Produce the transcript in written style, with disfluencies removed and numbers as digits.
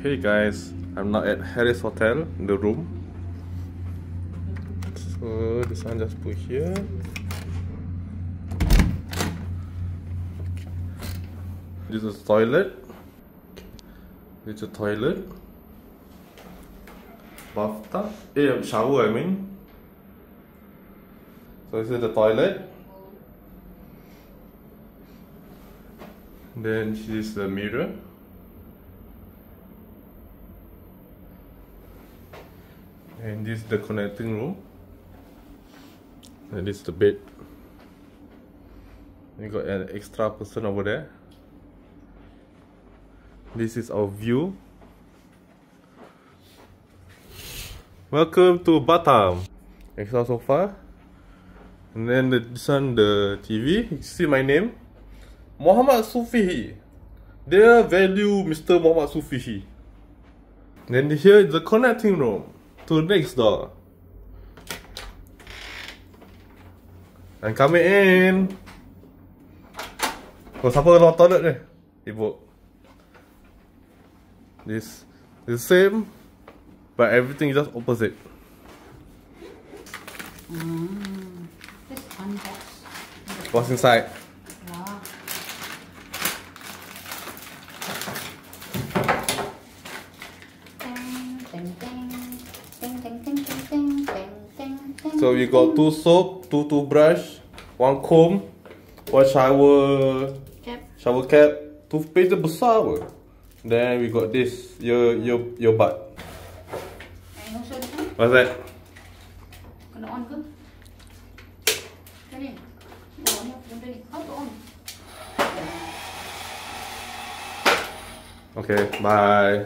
Okay guys, I'm now at Harris Hotel, the room. So this one just put here. This is toilet. This is a toilet. Bathtub. Shower I mean. So this is the toilet. Then this is the mirror. And this is the connecting room. And this is the bed. You got an extra person over there. This is our view. Welcome to Batam. Extra sofa. And then this one, the TV. You see my name? Muhammad Sufihi. Their value, Mr. Muhammad Sufihi. Then here is the connecting room to the next door. And coming in. Oh, siapa dalam toilet ni? Ibu. This is the same, but everything is just opposite. This unbox. What's inside? Wow. So we got 2 soap, 2 toothbrush, 1 comb, 1 shower cap, toothpaste dia besar apa. Then we got this, your butt. And also this one. What's that? Kena on ke? Ni. Oh, ni apa benda ni? How to on? Okay, bye.